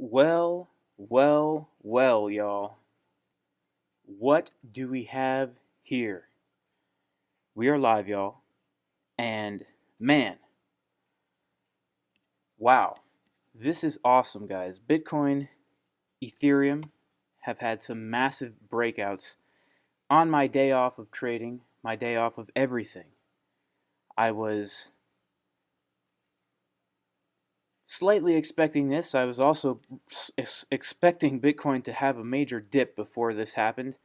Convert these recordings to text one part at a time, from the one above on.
Well, y'all. What do we have here? We are live, y'all. And man, wow. This is awesome, guys. Bitcoin, Ethereum have had some massive breakouts on my day off of trading, my day off of everything. I was slightly expecting this. I was also expecting Bitcoin to have a major dip before this happened.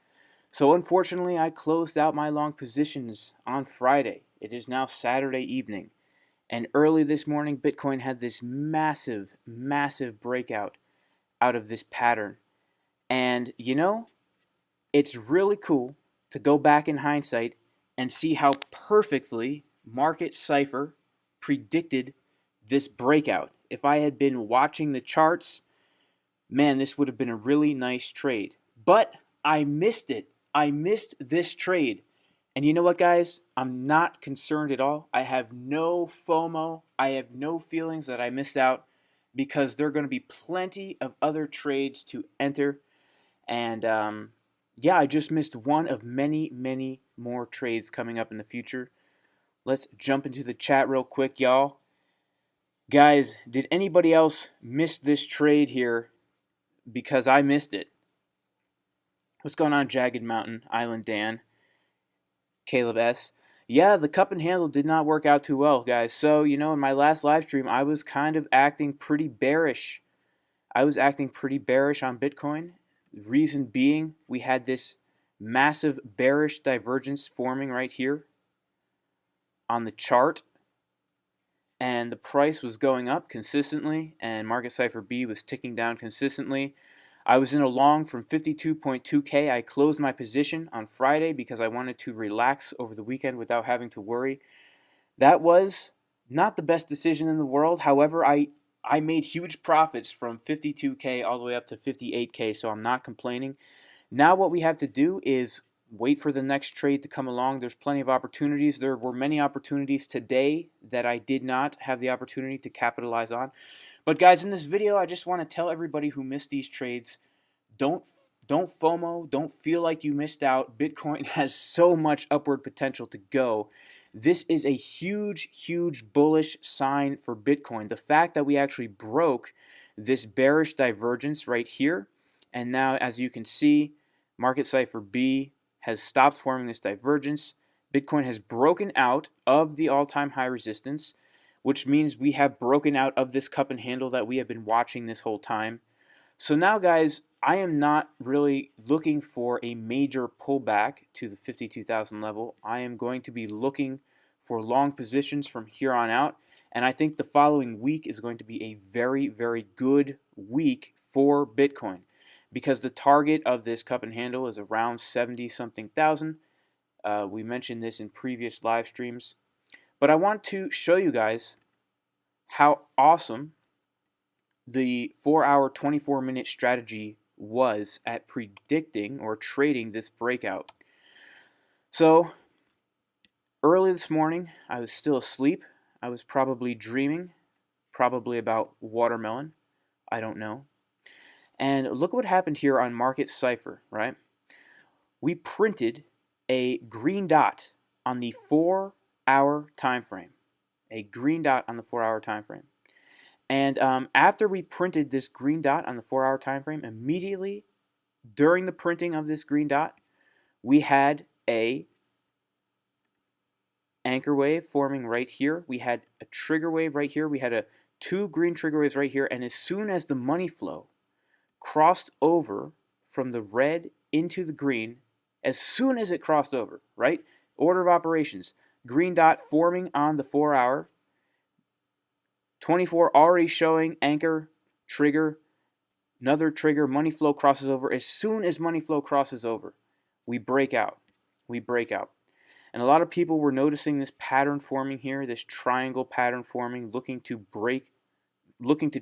So unfortunately, I closed out my long positions on Friday. It is now Saturday evening. And early this morning, Bitcoin had this massive breakout out of this pattern. And it's really cool to go back in hindsight and see how perfectly Market Cipher predicted this breakout. If I had been watching the charts, man, this would have been a really nice trade. But I missed it. I missed this trade. And you know what, guys? I'm not concerned at all. I have no FOMO. I have no feelings that I missed out because there are going to be plenty of other trades to enter. And yeah, I just missed one of many more trades coming up in the future. Let's jump into the chat real quick, y'all. Guys, did anybody else miss this trade here? Because I missed it. What's going on, Jagged Mountain, Island Dan, Caleb S? Yeah, the cup and handle did not work out too well, guys. So, in my last live stream, I was kind of acting pretty bearish. I was acting pretty bearish on Bitcoin. Reason being, we had this massive bearish divergence forming right here on the chart. And the price was going up consistently, and Market Cipher B was ticking down consistently. I was in a long from 52.2K. I closed my position on Friday because I wanted to relax over the weekend without having to worry. That was not the best decision in the world. However, I made huge profits from 52K all the way up to 58K, so I'm not complaining. Now what we have to do is wait for the next trade to come along. There's plenty of opportunities. There were many opportunities today that I did not have the opportunity to capitalize on. But guys, in this video, I just want to tell everybody who missed these trades, don't FOMO, don't feel like you missed out. Bitcoin has so much upward potential to go. This is a huge bullish sign for Bitcoin. The fact that we actually broke this bearish divergence right here, and now as you can see, Market Cipher B has stopped forming this divergence. Bitcoin has broken out of the all-time high resistance, which means we have broken out of this cup and handle that we have been watching this whole time. So now, guys, I am not really looking for a major pullback to the 52,000 level. I am going to be looking for long positions from here on out, and I think the following week is going to be a very good week for Bitcoin, because the target of this cup and handle is around 70-something thousand. We mentioned this in previous live streams. But I want to show you guys how awesome the 4-hour, 24-minute strategy was at predicting or trading this breakout. So, early this morning, I was still asleep. I was probably dreaming, probably about watermelon. I don't know. And look what happened here on Market Cipher, right? We printed a green dot on the 4-hour time frame. A green dot on the 4-hour time frame. And after we printed this green dot on the 4-hour time frame, immediately during the printing of this green dot, we had a anchor wave forming right here. We had a trigger wave right here. We had two green trigger waves right here. And as soon as the money flow crossed over from the red into the green, as soon as it crossed over, right? Order of operations, green dot forming on the 4-hour, 24 already showing anchor, trigger, another trigger, money flow crosses over. As soon as money flow crosses over, we break out. We break out. And a lot of people were noticing this pattern forming here, this triangle pattern forming, looking to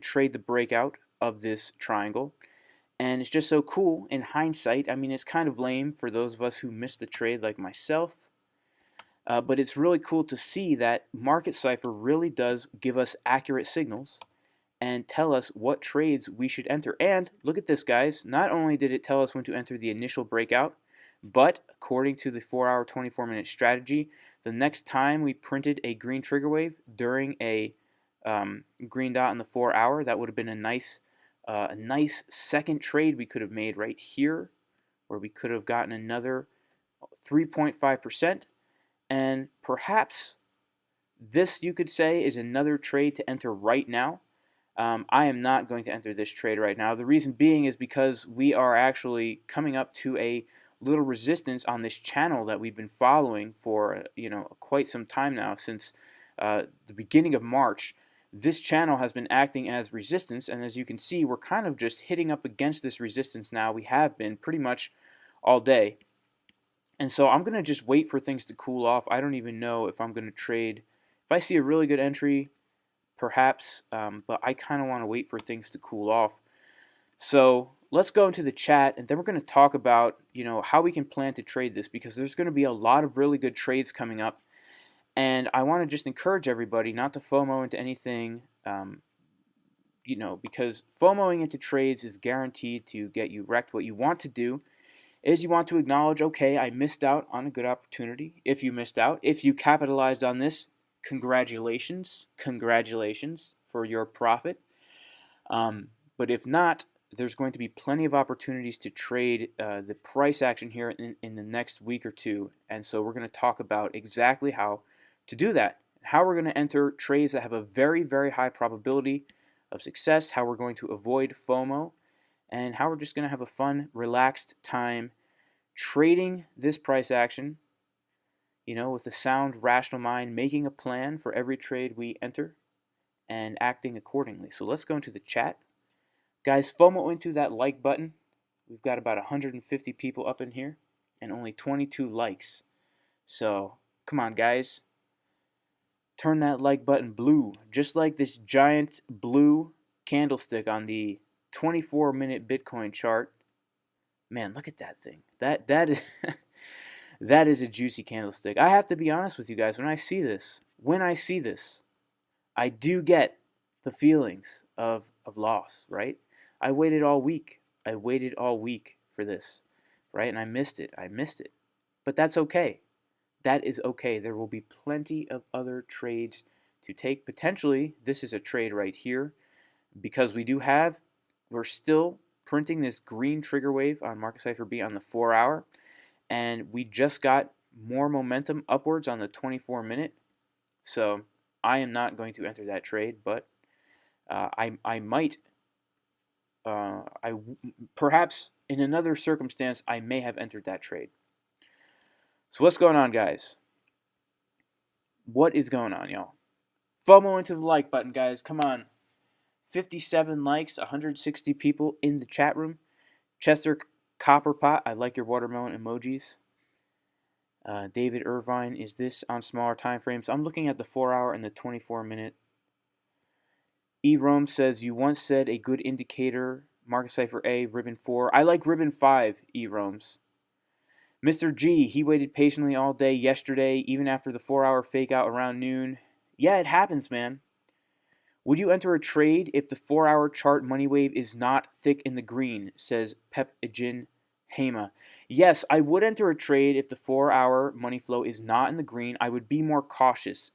trade the breakout of this triangle. And it's just so cool in hindsight. I mean, it's kind of lame for those of us who missed the trade like myself. But it's really cool to see that Market Cipher really does give us accurate signals. and tell us what trades we should enter. And look at this, guys. Not only did it tell us when to enter the initial breakout, but according to the 4-hour, 24-minute strategy, the next time we printed a green trigger wave during a green dot on the 4-hour, that would have been a nice second trade we could have made right here, where we could have gotten another 3.5%. And perhaps this, you could say, is another trade to enter right now. I am not going to enter this trade right now. The reason being is because we are actually coming up to a little resistance on this channel that we've been following for quite some time now, since the beginning of March. This channel has been acting as resistance, and as you can see, we're kind of just hitting up against this resistance now. We have been pretty much all day. And so I'm going to just wait for things to cool off. I don't even know if I'm going to trade. If I see a really good entry, perhaps, but I kind of want to wait for things to cool off. So let's go into the chat, and then we're going to talk about how we can plan to trade this, because there's going to be a lot of really good trades coming up. And I want to just encourage everybody not to FOMO into anything, because FOMOing into trades is guaranteed to get you wrecked. What you want to do is you want to acknowledge, okay, I missed out on a good opportunity. If you missed out, if you capitalized on this, congratulations for your profit. But if not, there's going to be plenty of opportunities to trade the price action here in the next week or two. And so we're going to talk about exactly how to do that, how we're going to enter trades that have a very, very high probability of success, how we're going to avoid FOMO, and how we're just going to have a fun, relaxed time trading this price action, with a sound, rational mind, making a plan for every trade we enter and acting accordingly. So let's go into the chat. Guys, FOMO into that like button. We've got about 150 people up in here and only 22 likes. So come on, guys. Turn that like button blue, just like this giant blue candlestick on the 24-minute Bitcoin chart. Man, look at that thing. That is that is a juicy candlestick. I have to be honest with you guys. When I see this, I do get the feelings of loss, right? I waited all week. For this, right? And I missed it. But that's okay. That is okay. There will be plenty of other trades to take. Potentially, this is a trade right here, because we're still printing this green trigger wave on Market Cipher B on the 4-hour, and we just got more momentum upwards on the 24-minute. So I am not going to enter that trade, but I might. Perhaps in another circumstance, I may have entered that trade. So what's going on, guys? What is going on, y'all? FOMO into the like button, guys. Come on. 57 likes, 160 people in the chat room. Chester Copperpot, I like your watermelon emojis. David Irvine, is this on smaller time frames? I'm looking at the 4-hour and the 24-minute. E-Rome says, you once said a good indicator, Market Cipher A, ribbon 4. I like ribbon 5, E-Romes. Mr. G, he waited patiently all day yesterday, even after the 4-hour fake out around noon. Yeah, it happens, man. Would you enter a trade if the 4-hour chart money wave is not thick in the green, says Pep Ejin Hema. Yes, I would enter a trade if the 4-hour money flow is not in the green. I would be more cautious.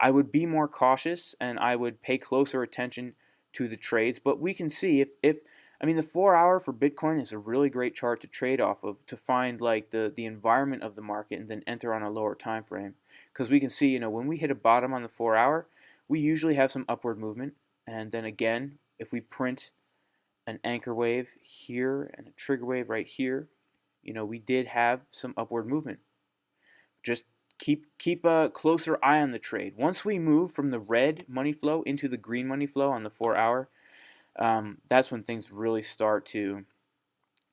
And I would pay closer attention to the trades. But we can see the 4-hour for Bitcoin is a really great chart to trade off of, to find like the environment of the market and then enter on a lower time frame. Because we can see, when we hit a bottom on the 4-hour, we usually have some upward movement. And then again, if we print an anchor wave here and a trigger wave right here, we did have some upward movement. Just keep a closer eye on the trade. Once we move from the red money flow into the green money flow on the 4-hour, that's when things really start to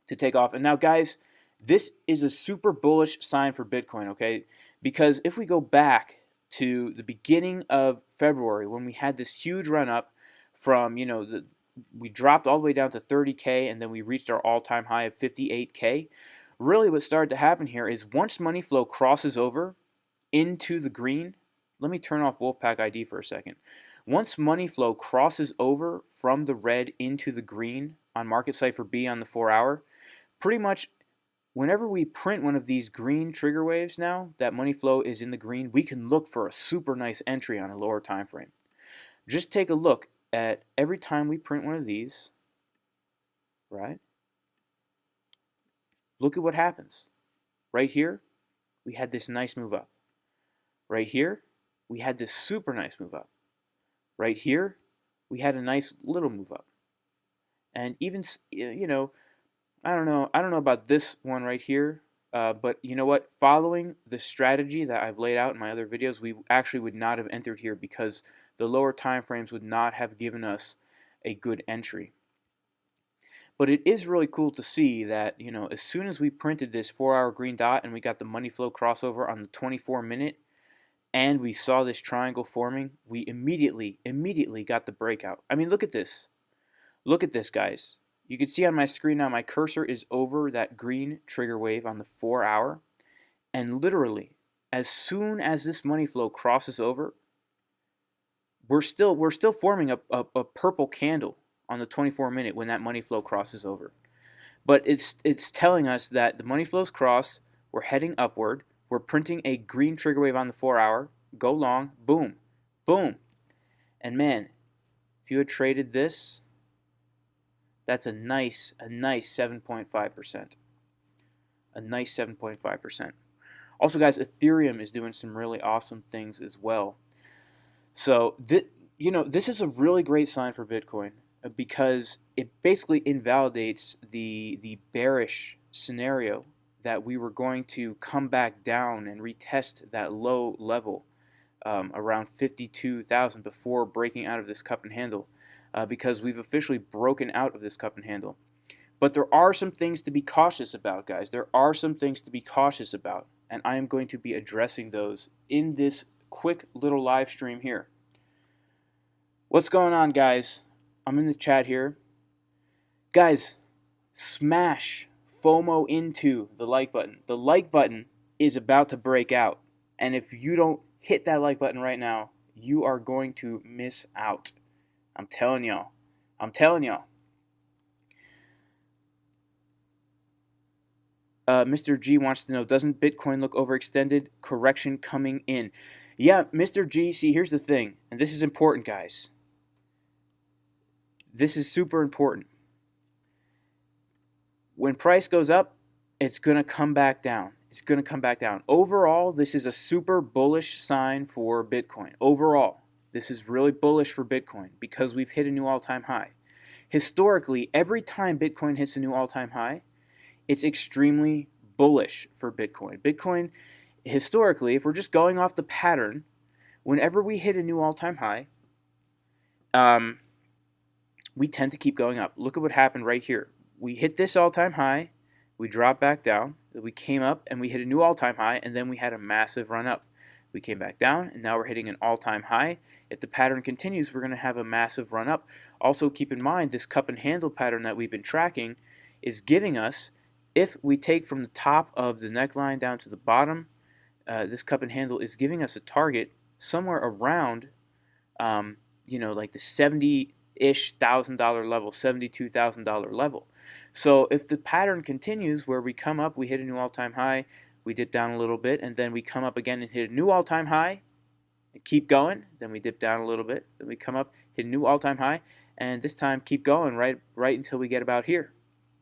take off. And now, guys, this is a super bullish sign for Bitcoin, okay? Because if we go back to the beginning of February, when we had this huge run up from, we dropped all the way down to 30K, and then we reached our all-time high of 58K. Really what started to happen here is once money flow crosses over into the green, let me turn off Wolfpack ID for a second. Once money flow crosses over from the red into the green on Market Cipher B on the 4-hour, pretty much whenever we print one of these green trigger waves now, that money flow is in the green, we can look for a super nice entry on a lower time frame. Just take a look at every time we print one of these, right? Look at what happens. Right here, we had this nice move up. Right here, we had this super nice move up. Right here, we had a nice little move up. And even, you know, I don't know about this one right here, but you know what? Following the strategy that I've laid out in my other videos, we actually would not have entered here because the lower time frames would not have given us a good entry. But it is really cool to see that, you know, as soon as we printed this 4-hour green dot and we got the money flow crossover on the 24-minute and we saw this triangle forming, we immediately got the breakout. I mean, look at this. Look at this, guys. You can see on my screen now my cursor is over that green trigger wave on the 4-hour. And literally, as soon as this money flow crosses over, we're still forming a purple candle on the 24-minute when that money flow crosses over. But it's telling us that the money flow's crossed, we're heading upward, we're printing a green trigger wave on the 4-hour, go long, boom, boom. And man, if you had traded this, that's a nice 7.5%. A nice 7.5%. Also, guys, Ethereum is doing some really awesome things as well. So, this is a really great sign for Bitcoin because it basically invalidates the bearish scenario that we were going to come back down and retest that low level around 52,000 before breaking out of this cup and handle. Because we've officially broken out of this cup and handle. But there are some things to be cautious about, guys. There are some things to be cautious about, and I am going to be addressing those in this quick little live stream here. What's going on, guys? I'm in the chat here. Guys, smash FOMO into the like button. The like button is about to break out, and if you don't hit that like button right now, you are going to miss out. I'm telling y'all. Mr. G wants to know, doesn't Bitcoin look overextended? Correction coming in. Yeah, Mr. G, see, here's the thing, and this is important, guys. This is super important. When price goes up, it's going to come back down. It's going to come back down. Overall, this is a super bullish sign for Bitcoin. Overall, this is really bullish for Bitcoin because we've hit a new all-time high. Historically, every time Bitcoin hits a new all-time high, it's extremely bullish for Bitcoin. Bitcoin, historically, if we're just going off the pattern, whenever we hit a new all-time high, we tend to keep going up. Look at what happened right here. We hit this all-time high, we dropped back down, we came up and we hit a new all-time high, and then we had a massive run up. We came back down, and now we're hitting an all-time high. If the pattern continues, we're going to have a massive run up. Also, keep in mind, this cup and handle pattern that we've been tracking is giving us, if we take from the top of the neckline down to the bottom, this cup and handle is giving us a target somewhere around, like the $70-ish thousand level, $72,000 level. So if the pattern continues where we come up, we hit a new all-time high, we dip down a little bit, and then we come up again and hit a new all-time high, and keep going, then we dip down a little bit, then we come up, hit a new all-time high, and this time keep going right until we get about here.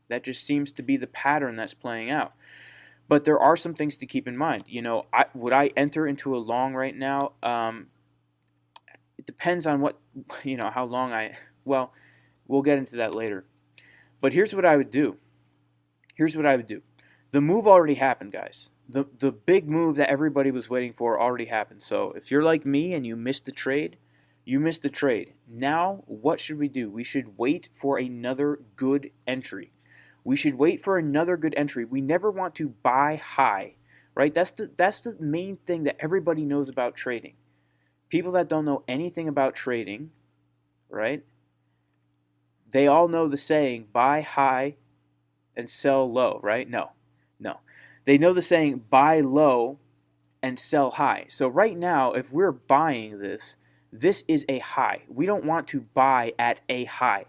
That just seems to be the pattern that's playing out. But there are some things to keep in mind. Would I enter into a long right now? It depends on what, how long well, we'll get into that later. But here's what I would do. The move already happened, guys. The big move that everybody was waiting for already happened. So if you're like me and you missed the trade, you missed the trade. Now, what should we do? We should wait for another good entry. We never want to buy high, right? That's the main thing that everybody knows about trading. People that don't know anything about trading, right? They all know the saying, buy high and sell low, right? No. They know the saying, buy low and sell high. So right now, if we're buying this, This is a high. We don't want to buy at a high.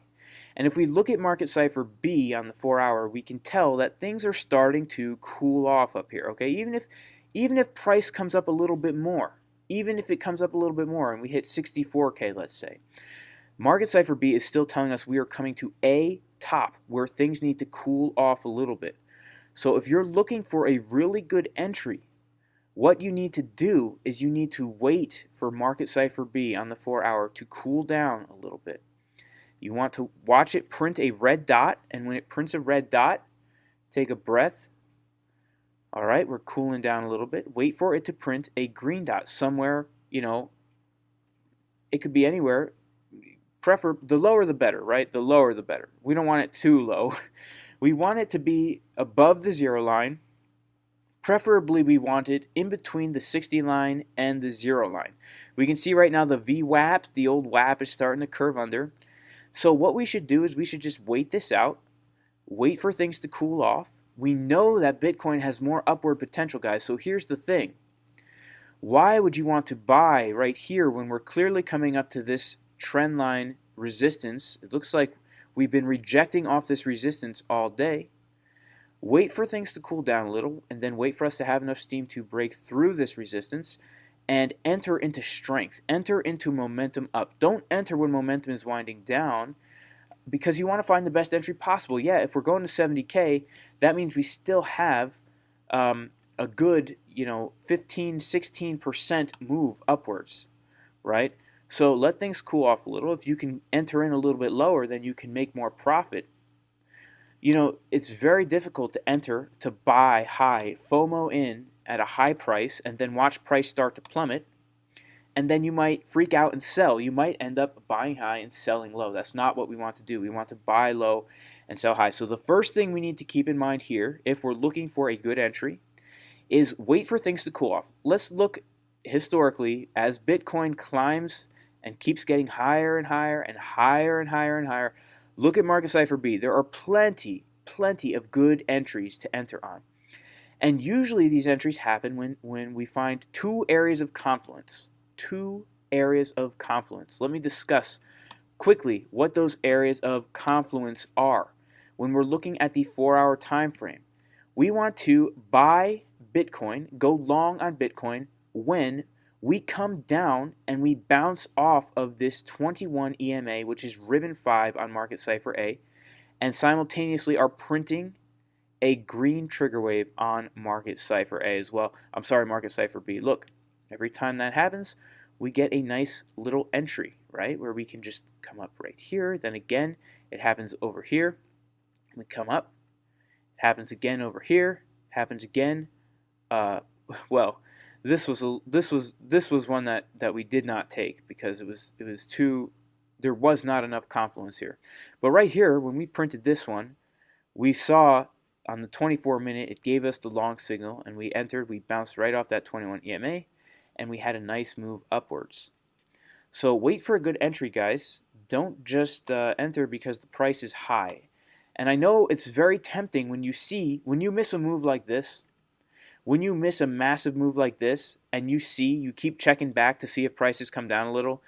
And if we look at Market Cipher B on the 4-hour, we can tell that things are starting to cool off up here, okay? Even if price comes up a little bit more, even if it comes up a little bit more and we hit 64K, let's say, Market Cipher B is still telling us we are coming to a top where things need to cool off a little bit. So if you're looking for a really good entry, what you need to do is you need to wait for Market Cipher B on the 4-hour to cool down a little bit. You want to watch it print a red dot, and when it prints a red dot, take a breath. All right, we're cooling down a little bit. Wait for it to print a green dot somewhere, it could be anywhere. The lower the better, right? The lower the better. We don't want it too low. We want it to be above the 0 line. Preferably, we want it in between the 60 line and the 0 line. We can see right now the VWAP, the old WAP, is starting to curve under. So what we should do is we should just wait this out, wait for things to cool off. We know that Bitcoin has more upward potential, guys. So here's the thing. Why would you want to buy right here when we're clearly coming up to this trend line resistance? It looks like we've been rejecting off this resistance all day. Wait for things to cool down a little, and then wait for us to have enough steam to break through this resistance and enter into strength, enter into momentum up. Don't enter when momentum is winding down, because you want to find the best entry possible. Yeah, if we're going to 70K, that means we still have a good 15-16% move upwards, right? So let things cool off a little. If you can enter in a little bit lower, then you can make more profit. It's very difficult to buy high, FOMO in at a high price, and then watch price start to plummet, and then you might freak out and sell. You might end up buying high and selling low. That's not what we want to do. We want to buy low and sell high. So the first thing we need to keep in mind here, if we're looking for a good entry, is wait for things to cool off. Let's look historically as Bitcoin climbs and keeps getting higher and higher and higher and higher and higher. Look at Market Cipher B. There are plenty of good entries to enter on. And usually these entries happen when we find two areas of confluence. Two areas of confluence. Let me discuss quickly what those areas of confluence are. When we're looking at the 4-hour time frame, we want to buy Bitcoin, go long on Bitcoin when we come down and we bounce off of this 21 EMA, which is ribbon 5 on Market Cipher A, and simultaneously are printing a green trigger wave on Market Cipher A as well. I'm sorry, Market Cipher B. Look, every time that happens, we get a nice little entry, right, where we can just come up right here. Then again, it happens over here. We come up. It happens again over here. Happens again. Well, this was one that we did not take because it was too. There was not enough confluence here. But right here, when we printed this one, we saw on the 24-minute, it gave us the long signal, and we entered. We bounced right off that 21 EMA, and we had a nice move upwards. So wait for a good entry, guys. Don't just enter because the price is high. And I know it's very tempting when you miss a move like this, when you miss a massive move like this, and you keep checking back to see if prices come down a little,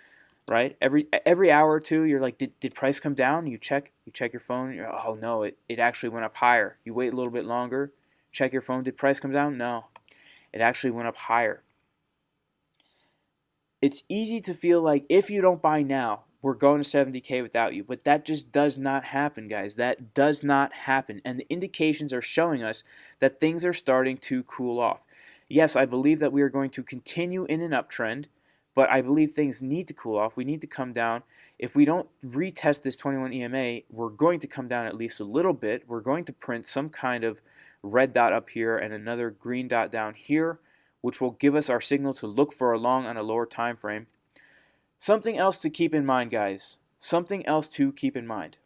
right? Every hour or two, you're like, did price come down? You check your phone. You're, oh no, it actually went up higher. You wait a little bit longer, check your phone. Did price come down? No, it actually went up higher. It's easy to feel like if you don't buy now, we're going to 70K without you. But that just does not happen, guys. That does not happen. And the indications are showing us that things are starting to cool off. Yes, I believe that we are going to continue in an uptrend, but I believe things need to cool off. We need to come down. If we don't retest this 21 EMA, we're going to come down at least a little bit. We're going to print some kind of red dot up here and another green dot down here, which will give us our signal to look for a long on a lower time frame. Something else to keep in mind, guys. Something else to keep in mind.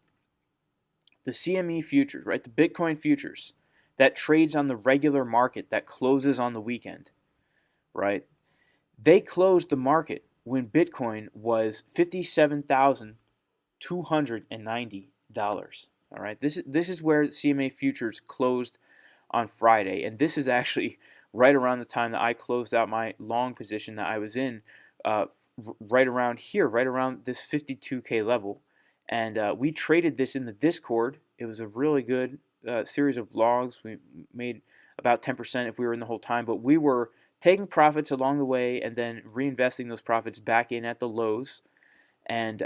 The CME futures, right? The Bitcoin futures that trades on the regular market that closes on the weekend, right? They closed the market when Bitcoin was $57,290. All right. This is where CME futures closed on Friday, and this is actually right around the time that I closed out my long position that I was in right around here, right around this 52K level. And we traded this in the Discord. It was a really good series of logs. We made about 10% if we were in the whole time, but we were taking profits along the way and then reinvesting those profits back in at the lows. And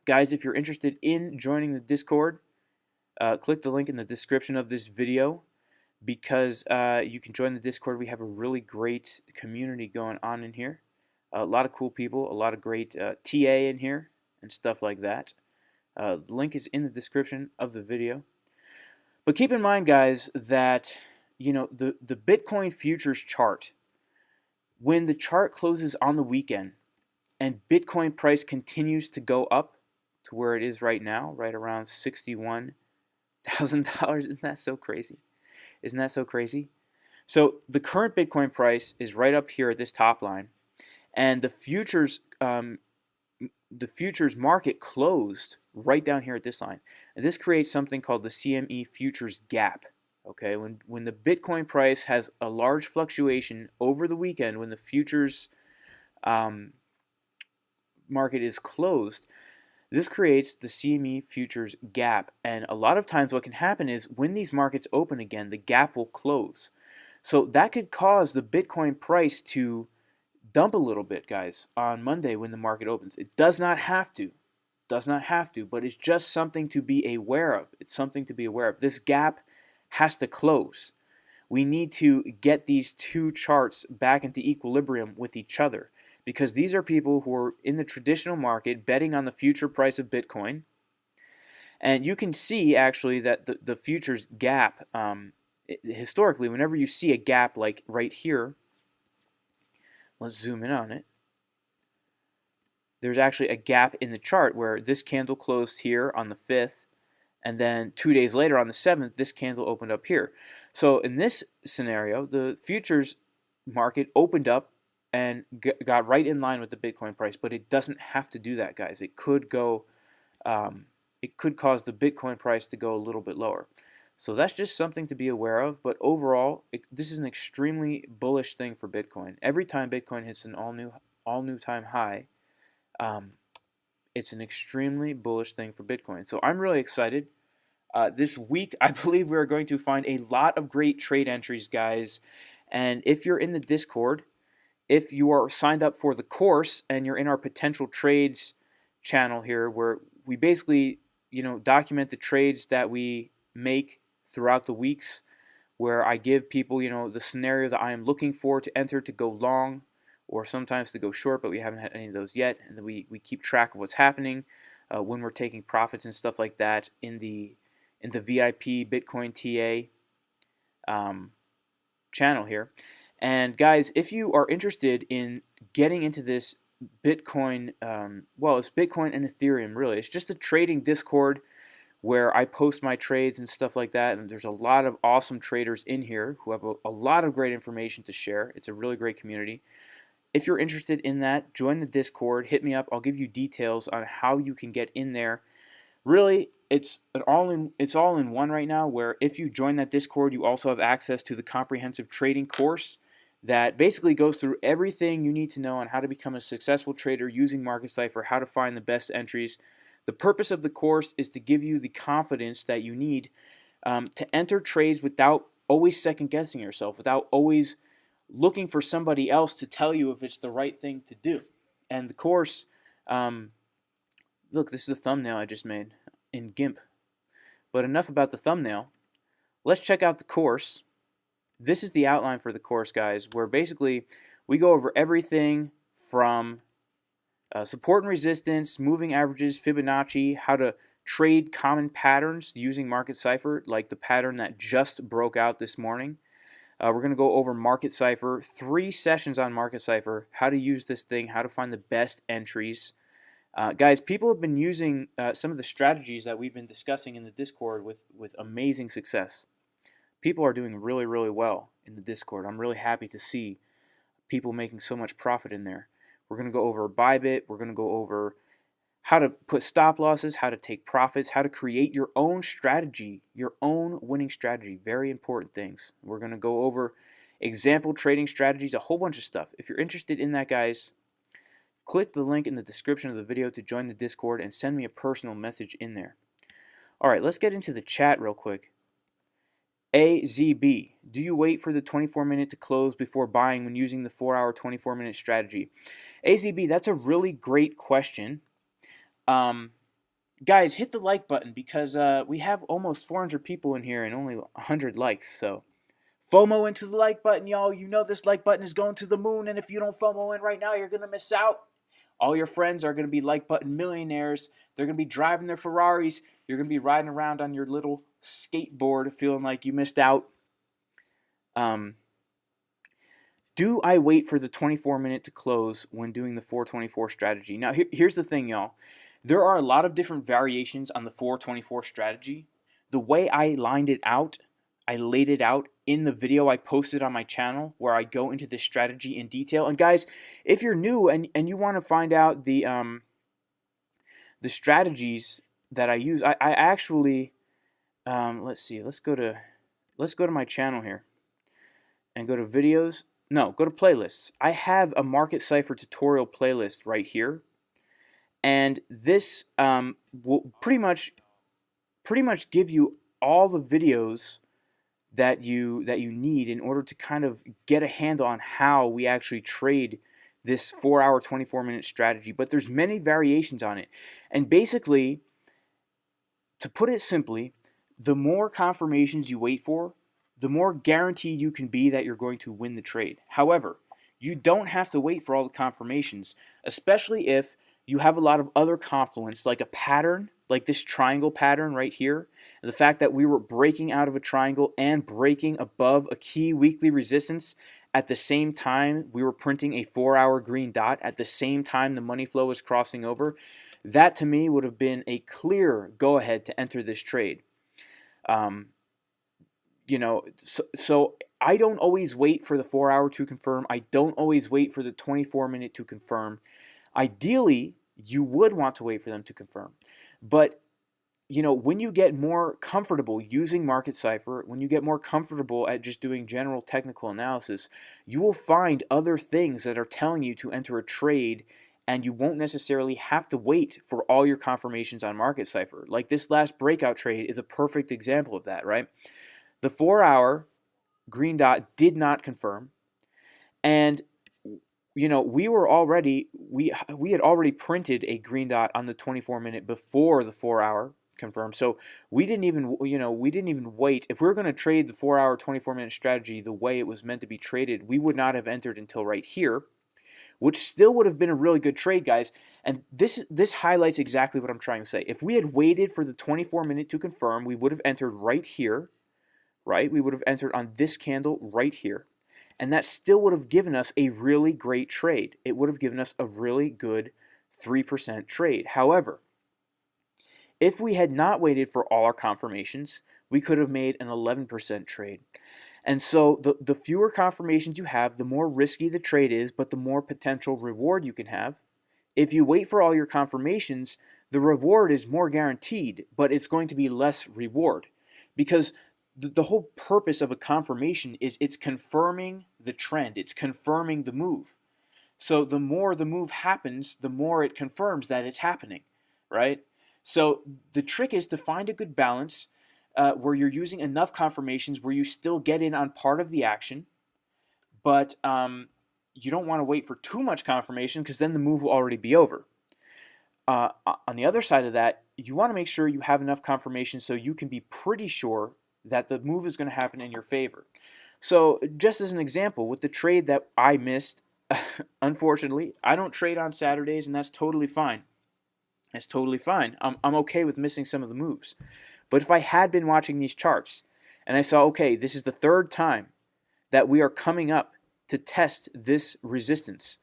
guys, if you're interested in joining the Discord, click the link in the description of this video, because you can join the Discord. We have a really great community going on in here. A lot of cool people, a lot of great TA in here and stuff like that. The link is in the description of the video. But keep in mind, guys, that the Bitcoin futures chart, when the chart closes on the weekend and Bitcoin price continues to go up to where it is right now, right around $61,000, isn't that so crazy? Isn't that so crazy? So the current Bitcoin price is right up here at this top line, and the futures market closed right down here at this line. And this creates something called the Cme Futures Gap. Okay, when the Bitcoin price has a large fluctuation over the weekend, when the futures market is closed, this creates the Cme Futures Gap. And a lot of times what can happen is when these markets open again, the gap will close. So that could cause the Bitcoin price to dump a little bit, guys, on Monday when the market opens. It does not have to. Does not have to, but it's just something to be aware of. It's something to be aware of. This gap has to close. We need to get these two charts back into equilibrium with each other, because these are people who are in the traditional market betting on the future price of Bitcoin. And you can see actually that the futures gap, historically, whenever you see a gap like right here, let's zoom in on it. There's actually a gap in the chart where this candle closed here on the 5th, and then 2 days later on the 7th, this candle opened up here. So in this scenario, the futures market opened up and got right in line with the Bitcoin price, but it doesn't have to do that, guys. It could go, it could cause the Bitcoin price to go a little bit lower. So that's just something to be aware of. But overall, this is an extremely bullish thing for Bitcoin. Every time Bitcoin hits an all new time high, it's an extremely bullish thing for Bitcoin. So I'm really excited. This week, I believe we are going to find a lot of great trade entries, guys. And if you're in the Discord, if you are signed up for the course and you're in our potential trades channel here, where we basically, document the trades that we make throughout the weeks, where I give people, the scenario that I am looking for to enter to go long, or sometimes to go short, but we haven't had any of those yet. And then we keep track of what's happening when we're taking profits and stuff like that in the VIP Bitcoin TA channel here. And guys, if you are interested in getting into this Bitcoin, well, it's Bitcoin and Ethereum, really. It's just a trading Discord where I post my trades and stuff like that. And there's a lot of awesome traders in here who have a lot of great information to share. It's a really great community. If you're interested in that, join the Discord, hit me up. I'll give you details on how you can get in there. Really, it's all in one right now, where if you join that Discord, you also have access to the comprehensive trading course that basically goes through everything you need to know on how to become a successful trader using Market Cipher, how to find the best entries. The purpose of the course is to give you the confidence that you need to enter trades without always second-guessing yourself, without always looking for somebody else to tell you if it's the right thing to do. And the course, look, this is the thumbnail I just made in GIMP. But enough about the thumbnail. Let's check out the course. This is the outline for the course, guys, where basically we go over everything from support and resistance, moving averages, Fibonacci, how to trade common patterns using Market Cipher, like the pattern that just broke out this morning. We're going to go over Market Cipher, 3 sessions on Market Cipher, how to use this thing, how to find the best entries. Guys, people have been using some of the strategies that we've been discussing in the Discord with amazing success. People are doing really, really well in the Discord. I'm really happy to see people making so much profit in there. We're going to go over Bybit. We're going to go over how to put stop losses, how to take profits, how to create your own strategy, your own winning strategy. Very important things. We're going to go over example trading strategies, a whole bunch of stuff. If you're interested in that, guys, click the link in the description of the video to join the Discord and send me a personal message in there. Alright, let's get into the chat real quick. AZB, do you wait for the 24-minute to close before buying when using the 4-hour 24-minute strategy? AZB, that's a really great question. Guys, hit the like button because we have almost 400 people in here and only 100 likes. So FOMO into the like button, y'all. You know this like button is going to the moon, and if you don't FOMO in right now, you're going to miss out. All your friends are going to be like button millionaires. They're going to be driving their Ferraris. You're going to be riding around on your little skateboard feeling like you missed out. Do I wait for the 24-minute to close when doing the 424 strategy? Now, here's the thing, y'all. There are a lot of different variations on the 424 strategy. The way I lined it out, I laid it out in the video I posted on my channel where I go into this strategy in detail. And guys, if you're new and you want to find out the strategies that I use, I actually let's see, let's go to my channel here and go to videos. No, go to playlists. I have a Market Cipher tutorial playlist right here, and this will pretty much give you all the videos that you need in order to kind of get a handle on how we actually trade this 4-hour 24-minute strategy. But there's many variations on it, and basically, to put it simply, the more confirmations you wait for, the more guaranteed you can be that you're going to win the trade. However, you don't have to wait for all the confirmations, especially if you have a lot of other confluence, like a pattern, like this triangle pattern right here. The fact that we were breaking out of a triangle and breaking above a key weekly resistance at the same time we were printing a 4-hour green dot, at the same time the money flow was crossing over, that to me would have been a clear go-ahead to enter this trade. So I don't always wait for the 4-hour to confirm. I don't always wait for the 24-minute to confirm. Ideally, you would want to wait for them to confirm. But, when you get more comfortable using Market Cipher, when you get more comfortable at just doing general technical analysis, you will find other things that are telling you to enter a trade, and you won't necessarily have to wait for all your confirmations on Market Cipher. Like this last breakout trade is a perfect example of that, right? The 4-hour green dot did not confirm, and we had already printed a green dot on the 24-minute before the 4-hour confirmed. So we didn't even wait. If we were going to trade the 4-hour 24-minute strategy the way it was meant to be traded, we would not have entered until right here, which still would have been a really good trade, guys. And this highlights exactly what I'm trying to say. If we had waited for the 24-minute to confirm, we would have entered right here. Right? We would have entered on this candle right here. And that still would have given us a really great trade. It would have given us a really good 3% trade. However, if we had not waited for all our confirmations, we could have made an 11% trade. And so the fewer confirmations you have, the more risky the trade is, but the more potential reward you can have. If you wait for all your confirmations, the reward is more guaranteed, but it's going to be less reward. Because the whole purpose of a confirmation is it's confirming the trend. It's confirming the move. So the more the move happens, the more it confirms that it's happening, right? So the trick is to find a good balance where you're using enough confirmations where you still get in on part of the action, but you don't want to wait for too much confirmation because then the move will already be over. On the other side of that, you want to make sure you have enough confirmation so you can be pretty sure that the move is going to happen in your favor. So just as an example, with the trade that I missed, unfortunately, I don't trade on Saturdays, and that's totally fine. That's totally fine. I'm okay with missing some of the moves. But if I had been watching these charts and I saw, okay, this is the third time that we are coming up to test this resistance,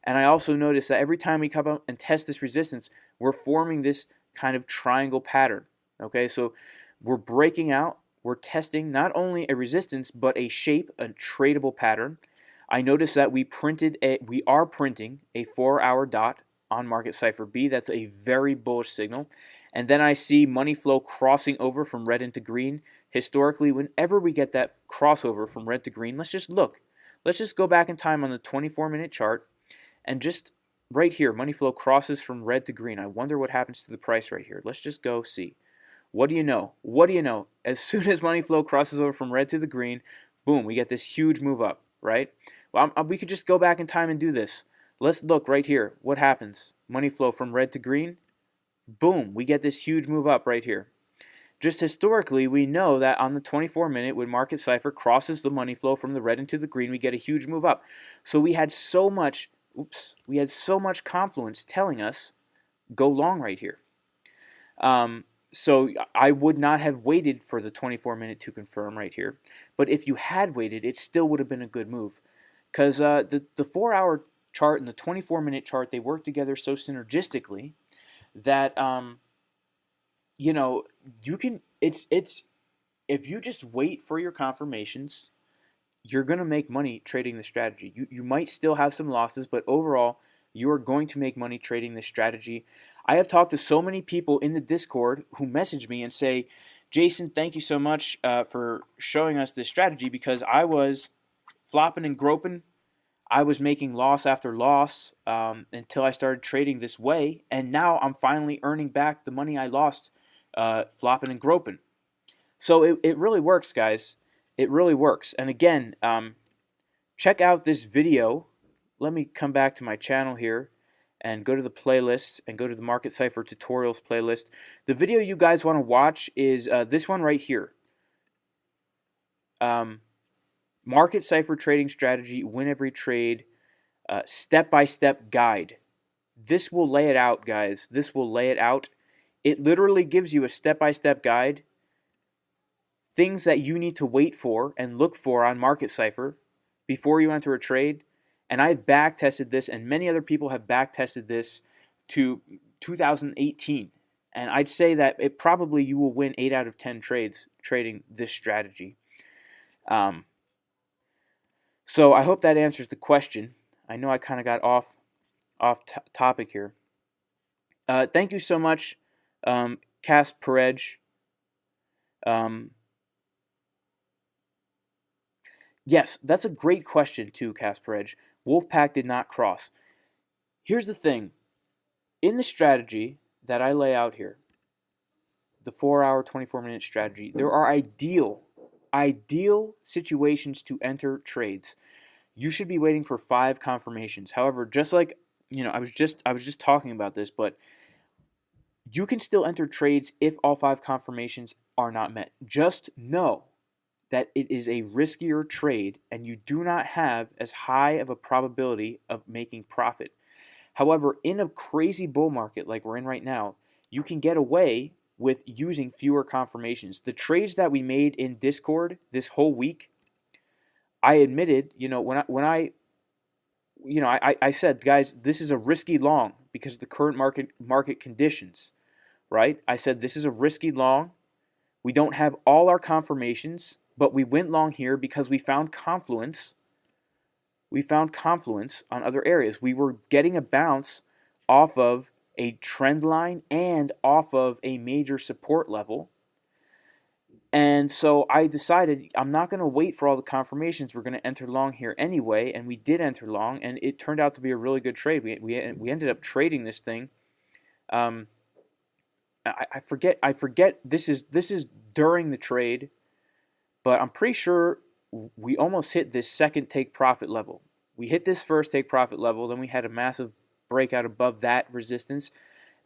and I also noticed that every time we come up and test this resistance, we're forming this kind of triangle pattern. Okay, so we're breaking out. We're testing not only a resistance, but a shape, a tradable pattern. I noticed that we are printing a 4-hour dot on Market Cipher B. That's a very bullish signal. And then I see money flow crossing over from red into green. Historically, whenever we get that crossover from red to green, let's just look. Let's just go back in time on the 24-minute chart and just right here, money flow crosses from red to green. I wonder what happens to the price right here. Let's just go see. What do you know? What do you know? As soon as money flow crosses over from red to the green, boom, we get this huge move up, right? Well, we could just go back in time and do this. Let's look right here. What happens? Money flow from red to green, boom, we get this huge move up right here. Just historically, we know that on the 24-minute, when Market Cipher crosses the money flow from the red into the green, we get a huge move up. So we had so much confluence telling us go long right here. So I would not have waited for the 24-minute to confirm right here. But if you had waited, it still would have been a good move. Because the 4-hour chart and the 24-minute chart, they work together so synergistically that you can it's if you just wait for your confirmations, you're going to make money trading the strategy. You might still have some losses, but overall you are going to make money trading this strategy. I have talked to so many people in the Discord who message me and say, Jason, thank you so much for showing us this strategy, because I was flopping and groping. I was making loss after loss until I started trading this way, and now I'm finally earning back the money I lost flopping and groping. So it really works, guys. It really works. And again, check out this video. Let me come back to my channel here and go to the playlists and go to the Market Cipher tutorials playlist. The video you guys want to watch is this one right here. Market Cipher trading strategy, win every trade, step-by-step guide. This will lay it out, guys. This will lay it out. It literally gives you a step-by-step guide, things that you need to wait for and look for on Market Cipher before you enter a trade. And I've back-tested this, and many other people have back-tested this to 2018. And I'd say that you will win 8 out of 10 trades trading this strategy. So I hope that answers the question. I know I kind of got off topic here. Thank you so much, Cas Perej. Yes, that's a great question too, Cas Perej. Wolfpack did not cross. Here's the thing. In the strategy that I lay out here, the 4-hour, 24-minute strategy, there are ideal situations to enter trades. You should be waiting for 5 confirmations. However, just like, I was just talking about this, but you can still enter trades if all 5 confirmations are not met. Just know that it is a riskier trade and you do not have as high of a probability of making profit. However, in a crazy bull market like we're in right now, you can get away with using fewer confirmations. The trades that we made in Discord this whole week, I admitted, I said, guys, this is a risky long because of the current market conditions, right? I said this is a risky long. We don't have all our confirmations, but we went long here because we found confluence. We found confluence on other areas. We were getting a bounce off of a trend line and off of a major support level. And so I decided I'm not going to wait for all the confirmations. We're going to enter long here anyway, and we did enter long, and it turned out to be a really good trade. We ended up trading this thing. I forget. This is during the trade, but I'm pretty sure we almost hit this second take profit level. We hit this first take profit level, then we had a massive breakout above that resistance,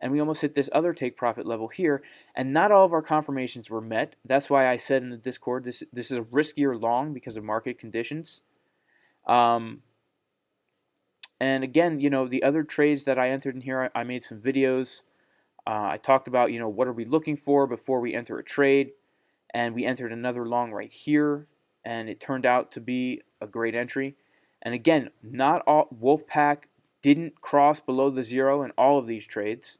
and we almost hit this other take profit level here, and not all of our confirmations were met. That's why I said in the Discord, this is a riskier long because of market conditions. And again, the other trades that I entered in here, I made some videos. I talked about, what are we looking for before we enter a trade, and we entered another long right here, and it turned out to be a great entry. And again, not all Wolfpack didn't cross below the 0 in all of these trades.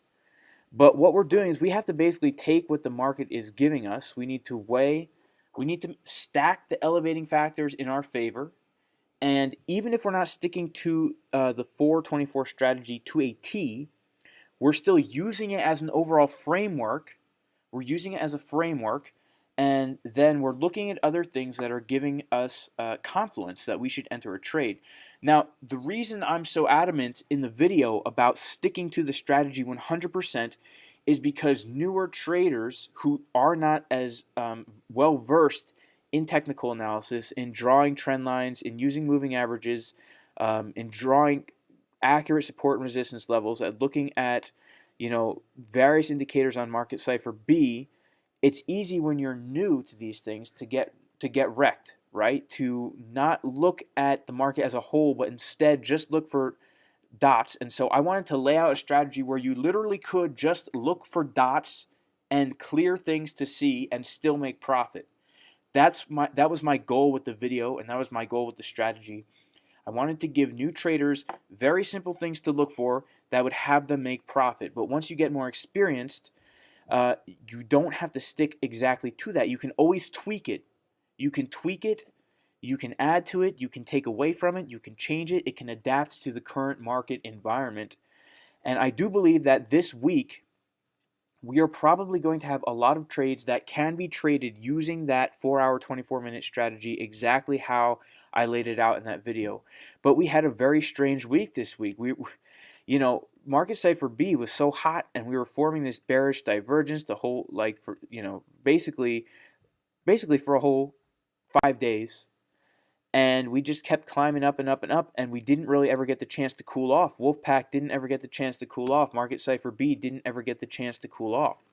But what we're doing is we have to basically take what the market is giving us. We need to weigh, we need to stack the elevating factors in our favor. And even if we're not sticking to the 424 strategy to a T, we're still using it as an overall framework. We're using it as a framework, and then we're looking at other things that are giving us confidence that we should enter a trade. Now, the reason I'm so adamant in the video about sticking to the strategy 100% is because newer traders who are not as well versed in technical analysis, in drawing trend lines, in using moving averages, in drawing accurate support and resistance levels, at looking at various indicators on Market Cipher B, it's easy when you're new to these things to get wrecked, right? To not look at the market as a whole, but instead just look for dots. And so I wanted to lay out a strategy where you literally could just look for dots and clear things to see and still make profit. That was my goal with the video, and that was my goal with the strategy. I wanted to give new traders very simple things to look for that would have them make profit. But once you get more experienced, you don't have to stick exactly to that. You can always tweak it. You can tweak it. You can add to it. You can take away from it. You can change it. It can adapt to the current market environment. And I do believe that this week, we are probably going to have a lot of trades that can be traded using that 4-hour, 24-minute strategy exactly how I laid it out in that video. But we had a very strange week this week. Market Cipher B was so hot, and we were forming this bearish divergence the whole, basically for a whole 5 days. And we just kept climbing up and up and up, and we didn't really ever get the chance to cool off. Wolfpack didn't ever get the chance to cool off. Market Cipher B didn't ever get the chance to cool off.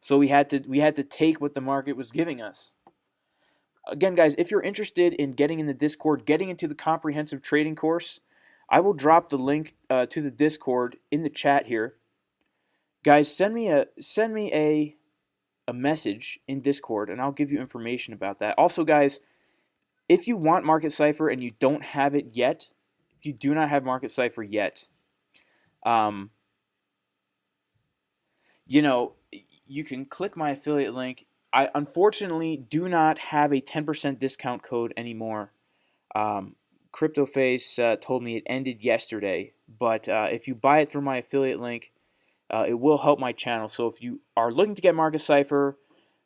So we had to take what the market was giving us. Again, guys, if you're interested in getting in the Discord, getting into the comprehensive trading course, I will drop the link to the Discord in the chat here. Guys, send me a message in Discord, and I'll give you information about that. Also, guys, if you want Market Cipher and you don't have it yet, if you do not have Market Cipher yet, you can click my affiliate link. I unfortunately do not have a 10% discount code anymore. CryptoFace told me it ended yesterday, but if you buy it through my affiliate link, it will help my channel. So if you are looking to get Market Cipher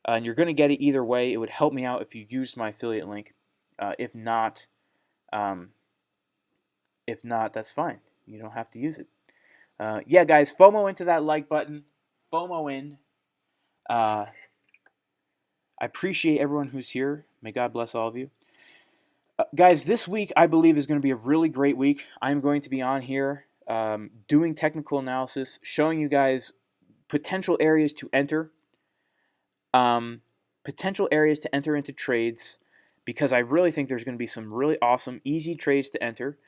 and you're going to get it either way, it would help me out if you used my affiliate link. If not, that's fine. You don't have to use it. Yeah, guys, FOMO into that like button. FOMO in. I appreciate everyone who's here. May God bless all of you. Guys, this week I believe is going to be a really great week. I'm going to be on here doing technical analysis, showing you guys potential areas to enter, into trades, because I really think there's going to be some really awesome, easy trades to enter,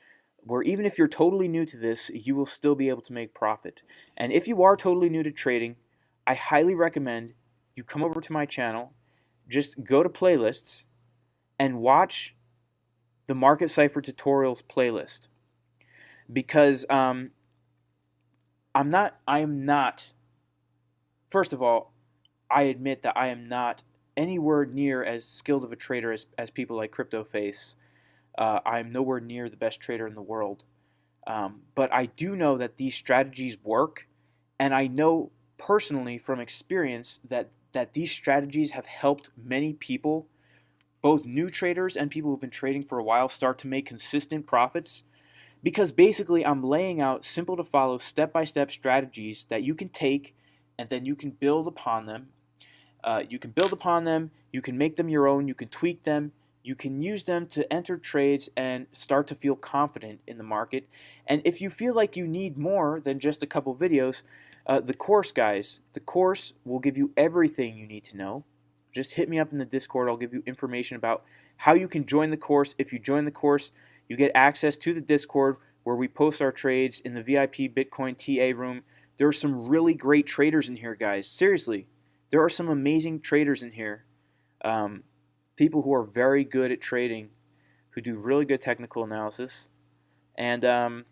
where even if you're totally new to this, you will still be able to make profit. And if you are totally new to trading, I highly recommend you come over to my channel, just go to playlists, and watch the Market Cipher tutorials playlist. Because I am not, first of all, I admit that I am not anywhere near as skilled of a trader as people like CryptoFace. I'm nowhere near the best trader in the world. But I do know that these strategies work, and I know personally from experience that these strategies have helped many people, both new traders and people who've been trading for a while, start to make consistent profits. Because basically I'm laying out simple to follow step-by-step strategies that you can take and then you can build upon them. You can make them your own, you can tweak them, you can use them to enter trades and start to feel confident in the market. And if you feel like you need more than just a couple videos, the course, guys, the course will give you everything you need to know. Just hit me up in the Discord. I'll give you information about how you can join the course. If you join the course, you get access to the Discord where we post our trades in the VIP Bitcoin TA room. There are some really great traders in here, guys. Seriously, there are some amazing traders in here. People who are very good at trading, who do really good technical analysis. And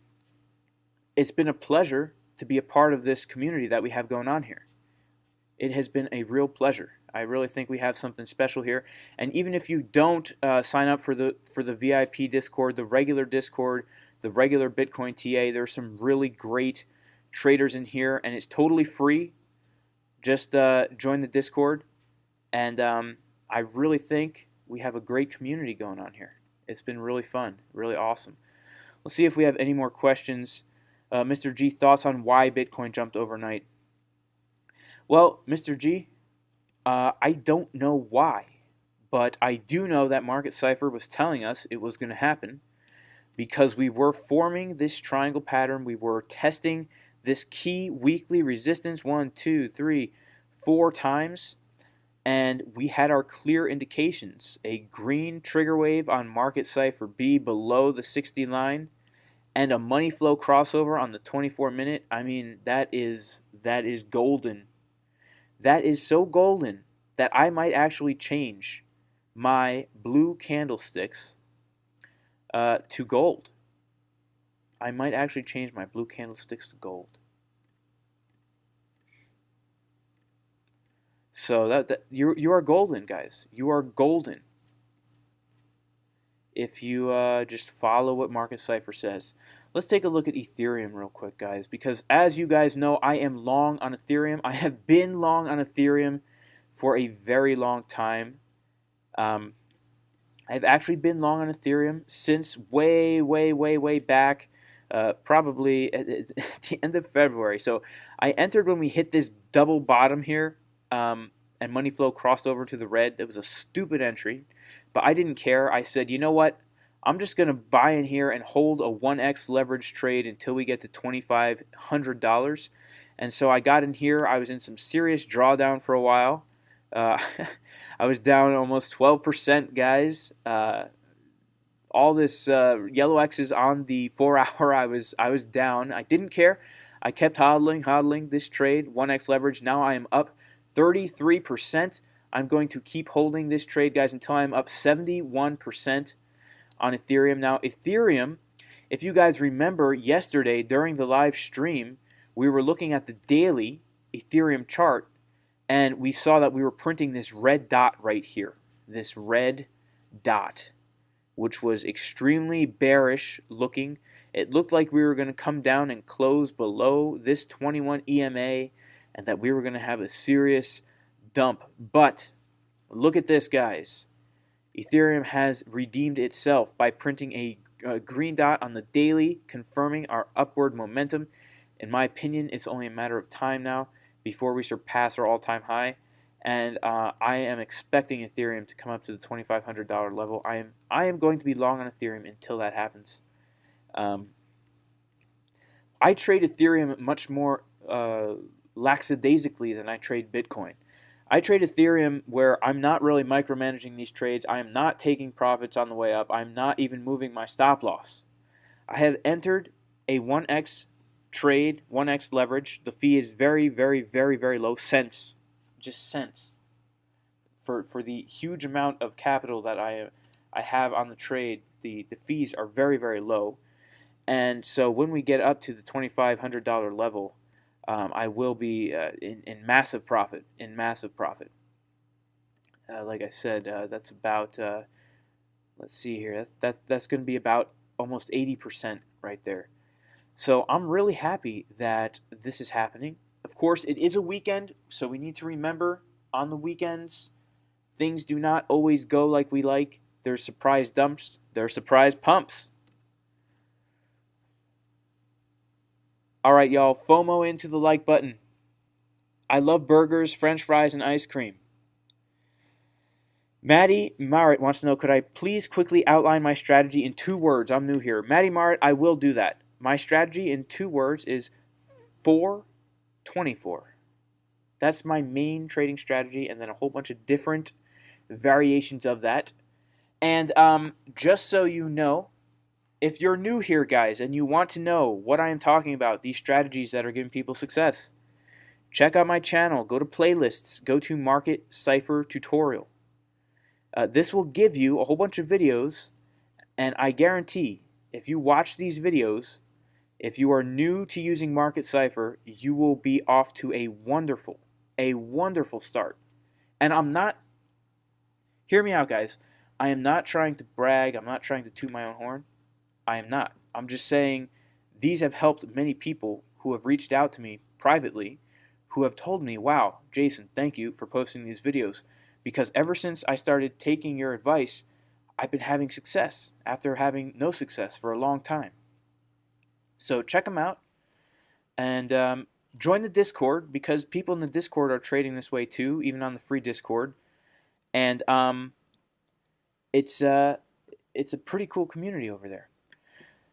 it's been a pleasure to be a part of this community that we have going on here. It has been a real pleasure. I really think we have something special here. And even if you don't sign up for the VIP Discord, the regular Discord, the regular Bitcoin TA, there's some really great traders in here, and it's totally free. Just join the Discord, And I really think we have a great community going on here. It's been really fun, really awesome. Let's see if we have any more questions. Mr. G, thoughts on why Bitcoin jumped overnight? Well, Mr. G, I don't know why, but I do know that Market Cipher was telling us it was going to happen because we were forming this triangle pattern. We were testing this key weekly resistance 1, 2, 3, 4 times, and we had our clear indications. A green trigger wave on Market Cipher B below the 60 line, and a money flow crossover on the 24-minute. I mean, that is golden. That is so golden that I might actually change my blue candlesticks to gold. I might actually change my blue candlesticks to gold. So that you are golden, guys. You are golden if you just follow what Market Cipher says. Let's take a look at Ethereum real quick, guys, because as you guys know, I am long on Ethereum. I have been long on Ethereum for a very long time. I've actually been long on Ethereum since way back, probably at the end of February. So I entered when we hit this double bottom here, and money flow crossed over to the red. That was a stupid entry, but I didn't care. I said, you know what? I'm just going to buy in here and hold a 1x leverage trade until we get to $2,500. And so I got in here. I was in some serious drawdown for a while. I was down almost 12%, guys. All this yellow X's on the 4-hour. I was down. I didn't care. I kept hodling this trade. 1x leverage. Now I am up 33%. I'm going to keep holding this trade, guys, until I'm up 71% on Ethereum. Now, Ethereum, if you guys remember yesterday during the live stream, we were looking at the daily Ethereum chart, and we saw that we were printing this red dot right here. This red dot, which was extremely bearish looking. It looked like we were going to come down and close below this 21 EMA, and that we were going to have a serious dump. But look at this, guys. Ethereum has redeemed itself by printing a green dot on the daily, confirming our upward momentum. In my opinion, it's only a matter of time now before we surpass our all-time high. And I am expecting Ethereum to come up to the $2,500 level. I am going to be long on Ethereum until that happens. I trade Ethereum much more lackadaisically than I trade Bitcoin. I trade Ethereum where I'm not really micromanaging these trades. I am not taking profits on the way up. I'm not even moving my stop loss. I have entered a 1x trade, 1x leverage. The fee is very low, cents, just cents. For the huge amount of capital that I have on the trade, the fees are very low. And so when we get up to the $2,500 level, I will be in massive profit. Like I said, that's about, let's see here, that's going to be about almost 80% right there. So I'm really happy that this is happening. Of course, it is a weekend, so we need to remember on the weekends, things do not always go like we like. There's surprise dumps, there's surprise pumps. All right, y'all, FOMO into the like button. I love burgers, french fries, and ice cream. Maddie Marit wants to know, could I please quickly outline my strategy in 2 words? I'm new here. Maddie Marit, I will do that. My strategy in 2 words is 424. That's my main trading strategy, and then a whole bunch of different variations of that. And just so you know, if you're new here, guys, and you want to know what I am talking about, these strategies that are giving people success, check out my channel. Go to playlists. Go to Market Cipher Tutorial. This will give you a whole bunch of videos, and I guarantee if you watch these videos, if you are new to using Market Cipher, you will be off to a wonderful start. And I'm not, hear me out, guys, I am not trying to brag. I'm not trying to toot my own horn. I am not. I'm just saying these have helped many people who have reached out to me privately, who have told me, wow, Jason, thank you for posting these videos. because ever since I started taking your advice, I've been having success after having no success for a long time. So check them out and join the Discord, because people in the Discord are trading this way too, even on the free Discord. And it's a pretty cool community over there.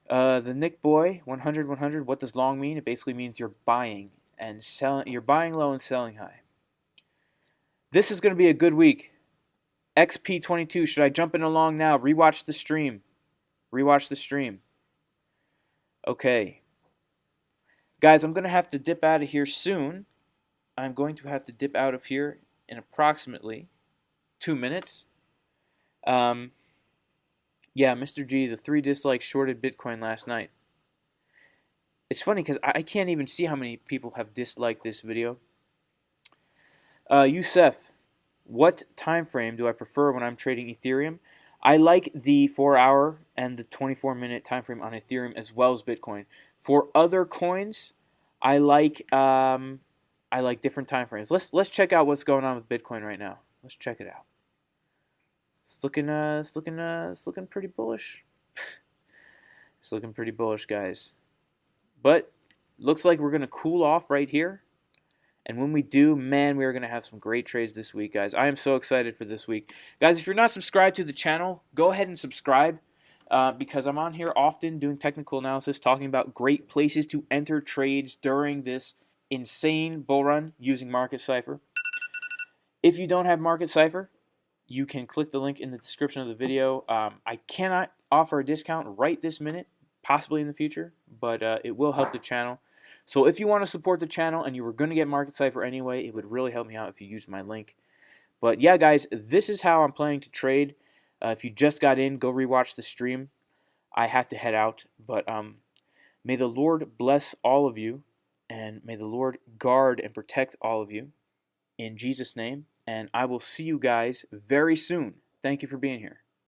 The Nick Boy 100. What does long mean? It basically means you're buying and selling. You're buying low and selling high. This is going to be a good week. XP22. Should I jump in along now? Rewatch the stream. Rewatch the stream. Okay. Guys, I'm going to have to dip out of here soon. I'm going to have to dip out of here in approximately 2 minutes. Yeah, Mr. G, the 3 dislikes shorted Bitcoin last night. It's funny because I can't even see how many people have disliked this video. Youssef, what time frame do I prefer when I'm trading Ethereum? I like the 4-hour and the 24-minute time frame on Ethereum as well as Bitcoin. For other coins, I like different time frames. Let's check out what's going on with Bitcoin right now. Let's check it out. It's looking pretty bullish. It's looking pretty bullish, guys. But looks like we're gonna cool off right here. And when we do, man, we are going to have some great trades this week, guys. I am so excited for this week. Guys, if you're not subscribed to the channel, go ahead and subscribe, because I'm on here often doing technical analysis, talking about great places to enter trades during this insane bull run using Market Cipher. If you don't have Market Cipher, you can click the link in the description of the video. I cannot offer a discount right this minute, possibly in the future, but it will help the channel. So if you want to support the channel and you were going to get Market Cipher anyway, it would really help me out if you used my link. But yeah, guys, this is how I'm planning to trade. If you just got in, go rewatch the stream. I have to head out, but may the Lord bless all of you, and may the Lord guard and protect all of you in Jesus' name. And I will see you guys very soon. Thank you for being here.